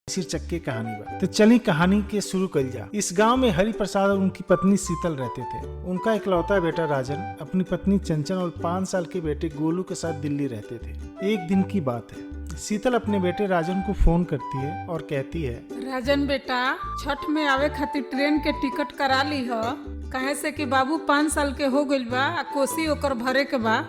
शीर्षक कहानी बा। तो चली कहानी के शुरू कल जा। इस गांव में हरि प्रसाद और उनकी पत्नी शीतल रहते थे। उनका इकलौता बेटा राजन अपनी पत्नी चंचल और 5 साल के बेटे गोलू के साथ दिल्ली रहते थे। एक दिन की बात है, शीतल अपने बेटे राजन को फोन करती है और कहती है, राजन बेटा, छठ में आवे खातिर ट्रेन के टिकट करा ली ह, काहे से कि बाबू 5 साल के हो गइल बा आ कोसी ओकर भरे के बा।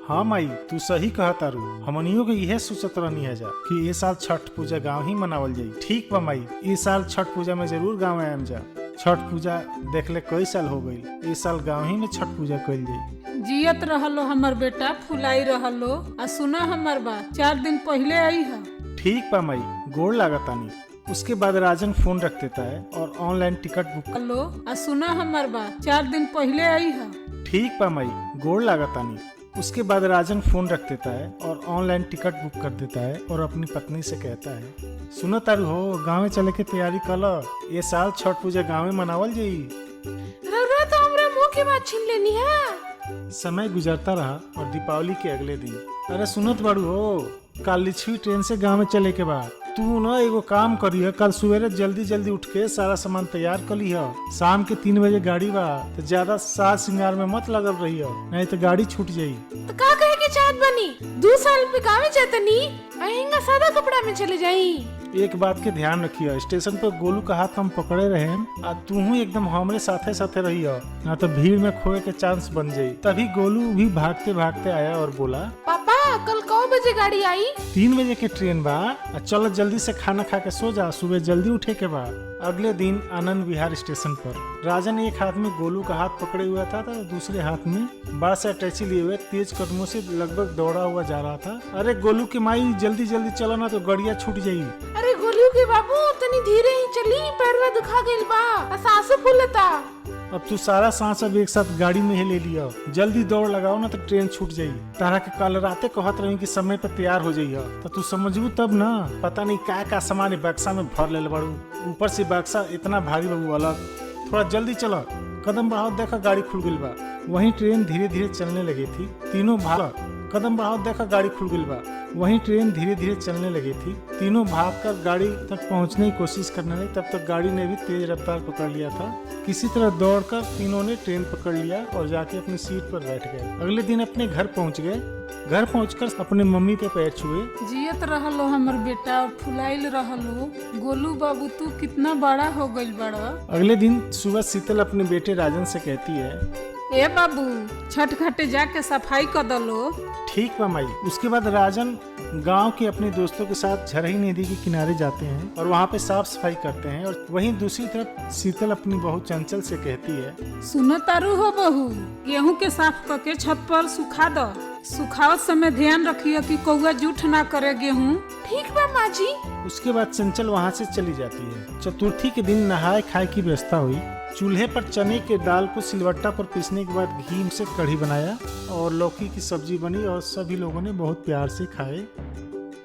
हाँ माई, तू सही कहा तारू। हमनियों के यह सोचत रहनी है जा कि ये साल छठ पूजा गांव ही मनावल जाई। ठीक बा माई, इस साल छठ पूजा में जरूर गांव आएम जा। छठ पूजा देख ले कई साल हो गई, इस साल गांव ही में छठ पूजा कइल जाई। जियत रहलो हमर बेटा, फुलाई रहलो। आ सुना हमर बात, 4 दिन पहले आई है। ठीक बा माई, गोड़ लागतानी। उसके बाद राजन फोन रख देता है और ऑनलाइन टिकट बुक हेलो, आ सुना हमर बात, 4 दिन पहले आई है। ठीक बा माई, गोड़ लागतानी। उसके बाद राजन फोन रख देता है और ऑनलाइन टिकट बुक कर देता है और अपनी पत्नी से कहता है, सुनो तारू हो, गाँव में चले के तैयारी कर लो। ये साल छठ पूजा गाँव में मनावल जाई। तो हमरा मुंह के बात छीन लेनी है। समय गुजरता रहा और दीपावली के अगले दिन, अरे सुनत बाड़ू हो, कल लिछवी ट्रेन से गाँव में चले के बाद तू न एगो काम करिए, कल सवेरे जल्दी जल्दी उठ के सारा सामान तैयार कर लिया। शाम के 3 बजे गाड़ी बा, तो ज्यादा साज श्रृंगार में मत लगल रही हो, नहीं तो गाड़ी छूट जाई। तो का कहे के चाहत बनी, 2 साल पे गाँव जातनी, अहिंगा सादा कपड़ा में चले जाई। एक बात के ध्यान रखियो, स्टेशन पर गोलू का हाथ हम पकड़े रहे आ तू एकदम हमरे साथे साथे रहियो, ना तो भीड़ में खोए के चांस बन जाई। तभी गोलू भी भागते भागते आया और बोला, पापा कल कौ बजे गाड़ी आई? 3 बजे के ट्रेन बा। चलो जल्दी से खाना खा के सो जा, सुबह जल्दी उठे के बाद। अगले दिन आनंद विहार स्टेशन पर राजन एक हाथ में गोलू का हाथ पकड़े हुआ था, तो दूसरे हाथ में बड़ा सा अटैची लिए हुए तेज कदमों से लगभग दौड़ा हुआ जा रहा था। अरे गोलू की माई, जल्दी जल्दी चलो ना तो गड़िया छूट जाई। अरे गोलू के बाबू, तनी धीरे ही चली, पैरवा दुखा गइल बा, सांस फूलता। अब तू सारा सांस अब एक साथ गाड़ी में ही ले लिया, जल्दी दौड़ लगाओ ना तो ट्रेन छूट जाई। तारा के कल राते कहत रही कि समय पर तैयार हो जाइए, तो तू समझबू तब ना। पता नहीं का सामान बक्सा में भर ले बड़ू, ऊपर से बक्सा इतना भारी बबू अलग। थोड़ा जल्दी चलो, कदम बढ़ाओ, देखा गाड़ी खुल गई बा। वहीं ट्रेन धीरे धीरे चलने लगी थी। तीनों भाग कदम बढ़ाओ, देखा गाड़ी खुल गई बा। वहीं ट्रेन धीरे धीरे चलने लगी थी। तीनों भागकर गाड़ी तक पहुंचने की कोशिश करने लगे। तब तक गाड़ी ने भी तेज रफ्तार पकड़ लिया था। किसी तरह दौड़कर तीनों ने ट्रेन पकड़ लिया और जाके अपनी सीट पर बैठ गए। अगले दिन अपने घर पहुंच गए। घर पहुंचकर अपने मम्मी पे पैर छुए। जियत रहलो हमर बेटा और फुलाइल रहलो। गोलू बाबू, तू कितना बड़ा हो गइल बड़ा। अगले दिन सुबह शीतल अपने बेटे राजन से कहती है, ए बाबू, छठ घाटे जाके सफाई कर दलो। ठीक बा माई। उसके बाद राजन गांव के अपने दोस्तों के साथ झरही नदी के किनारे जाते हैं और वहां पे साफ सफाई करते हैं। और वहीं दूसरी तरफ शीतल अपनी बहू चंचल से कहती है, सुनो तारू हो बहू, गेहूं के साफ करके छत पर सुखा दो। सुखावत समय ध्यान रखियो कि कौआ जूठ ना करे गेहूं। ठीक बा माँ जी। उसके बाद चंचल वहां से चली जाती है। चतुर्थी के दिन नहाए खाए की व्यवस्था हुई। चूल्हे पर चने के दाल को सिलवट्टा पर पीसने के बाद घी से कढ़ी बनाया और लौकी की सब्जी बनी और सभी लोगों ने बहुत प्यार से खाए।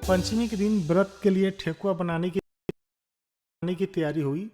पंचमी के दिन व्रत के लिए ठेकुआ बनाने की तैयारी हुई।